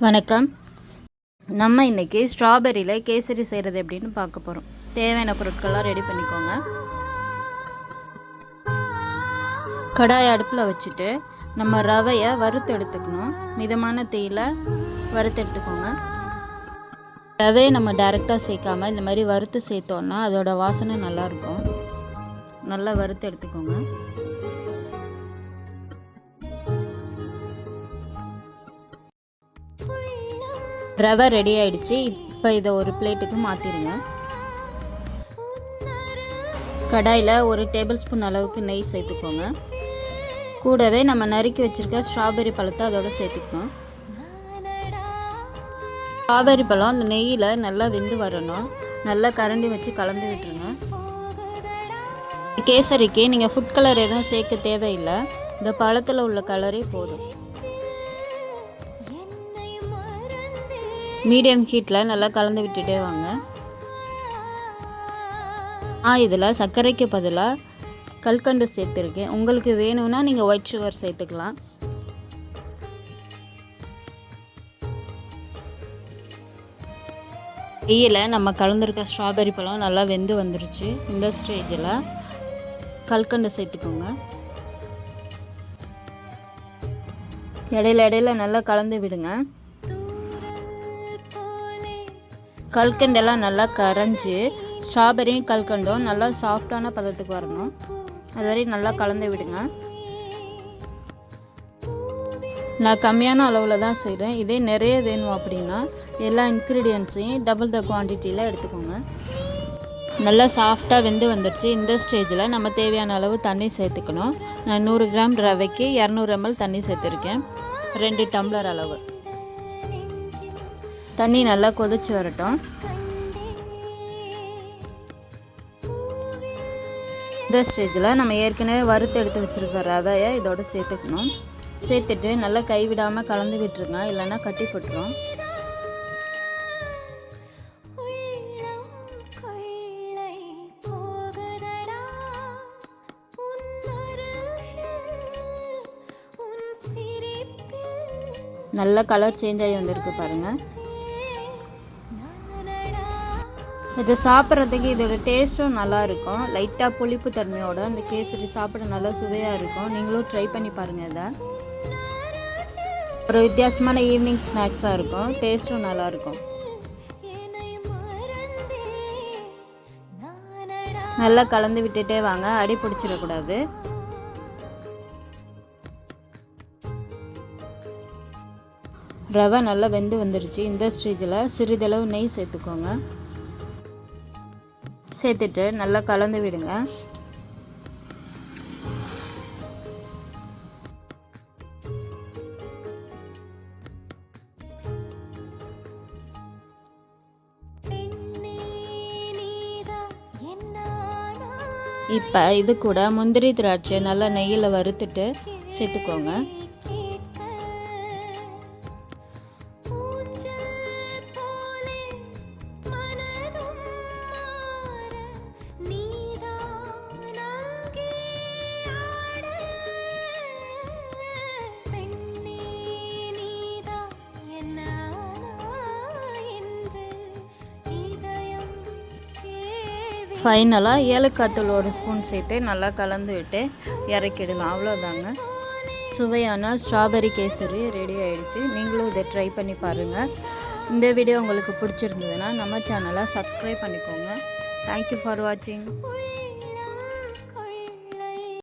வணக்கம். நம்ம இன்றைக்கி ஸ்ட்ராபெரியில் கேசரி செய்கிறது எப்படின்னு பார்க்க போகிறோம். தேவையான பொருட்கள்லாம் ரெடி பண்ணிக்கோங்க. கடாயை அடுப்பில் வச்சுட்டு நம்ம ரவையை வறுத்து எடுத்துக்கணும். மிதமான தீயில் வறுத்து எடுத்துக்கோங்க. ரவையை நம்ம டைரெக்டாக சேர்க்காமல் இந்த மாதிரி வறுத்து சேர்த்தோன்னா அதோட வாசனை நல்லாயிருக்கும். நல்லா வறுத்து எடுத்துக்கோங்க. ரவை ரெடி ஆகிடுச்சு. இப்போ இதை ஒரு பிளேட்டுக்கு மாற்றிடுங்க. கடாயில் 1 டேபிள் ஸ்பூன் அளவுக்கு நெய் சேர்த்துக்கோங்க. கூடவே நம்ம நறுக்கி வச்சுருக்க ஸ்ட்ராபெரி பழத்தை அதோடு சேர்த்துக்கணும். ஸ்ட்ராபெரி பழம் அந்த நெய்யில் நல்லா வெந்து வரணும். நல்லா கரண்டி வச்சு கலந்து விட்டுருங்க. கேசரிக்கு நீங்கள் ஃபுட் கலர் எதுவும் சேர்க்க தேவையில்லை. இந்த பழத்தில் உள்ள கலரே போதும். மீடியம் ஹீட்டில் நல்லா கலந்து விட்டுட்டே வாங்க. இதில் சர்க்கரைக்கு பதிலாக கல்கண்டு சேர்த்துருக்கேன். உங்களுக்கு வேணும்னா நீங்கள் ஒயிட் சுகர் சேர்த்துக்கலாம். நெய்யில் நம்ம கலந்துருக்க ஸ்ட்ராபெரி பழம் நல்லா வெந்து வந்துருச்சு. இந்த ஸ்டேஜில் கல்கண்டு சேர்த்துக்கோங்க. இடையில நல்லா கலந்து விடுங்க. கல்கண்டெல்லாம் நல்லா கரைஞ்சி ஸ்ட்ராபெரியும் கல்கண்டும் நல்லா சாஃப்டான பதத்துக்கு வரணும். அது வரையும் நல்லா கலந்து விடுங்க. நான் கம்மியான அளவில் தான் செய்கிறேன். இதே நிறைய வேணும் அப்படின்னா எல்லா இன்க்ரீடியன்ட்ஸையும் டபுள் த குவான்டிட்டியில் எடுத்துக்கோங்க. நல்லா சாஃப்டாக வெந்து வந்துடுச்சு. இந்த ஸ்டேஜில் நம்ம தேவையான அளவு தண்ணி சேர்த்துக்கணும். நான் 100 கிராம் ரவைக்கு 200 ml தண்ணி சேர்த்துருக்கேன். 2 டம்ளர் அளவு. தண்ணி நல்லா கொதிச்சு வரட்டும். இந்த ஸ்டேஜில் நம்ம ஏற்கனவே வறுத்து எடுத்து வச்சுருக்க ரவையை இதோட சேர்த்துக்கணும். சேர்த்துட்டு நல்லா கைவிடாமல் கலந்து விட்டுருங்க, இல்லைன்னா கட்டி போட்டுரும். நல்ல கலர் சேஞ்ச் ஆகி வந்திருக்கு பாருங்கள். இது சாப்பிட்றதுக்கு இதோட டேஸ்ட்டும் நல்லாயிருக்கும். லைட்டாக புளிப்பு தன்மையோட அந்த கேசரி சாப்பிட நல்லா சுவையாக இருக்கும். நீங்களும் ட்ரை பண்ணி பாருங்கள். இதை ஒரு வித்தியாசமான ஈவினிங் ஸ்நாக்ஸாக இருக்கும். டேஸ்ட்டும் நல்லாயிருக்கும். நல்லா கலந்து விட்டுட்டே வாங்க, அடி பிடிச்சிடக்கூடாது. ரவை நல்லா வெந்து வந்துருச்சு. இந்த ஸ்டேஜில் சிறிதளவு நெய் சேர்த்துக்கோங்க. சேர்த்துட்டு நல்லா கலந்து விடுங்க. இப்போ இது கூட முந்திரி திராட்சை நல்லா நெய்யில் வறுத்துட்டு சேர்த்துக்கோங்க. ஃபைனலாக ஏலக்காய் தூள் 1 ஸ்பூன் சேர்த்து நல்லா கலந்து விட்டு இறக்கிடலாம். அவ்வளோதாங்க. சுவையான ஸ்ட்ராபெரி கேசரி ரெடி ஆகிடுச்சு. நீங்களும் இதை ட்ரை பண்ணி பாருங்கள். இந்த வீடியோ உங்களுக்கு பிடிச்சிருந்ததுன்னா நம்ம சேனலை சப்ஸ்கிரைப் பண்ணிக்கோங்க. தேங்க்யூ ஃபார் வாட்சிங்.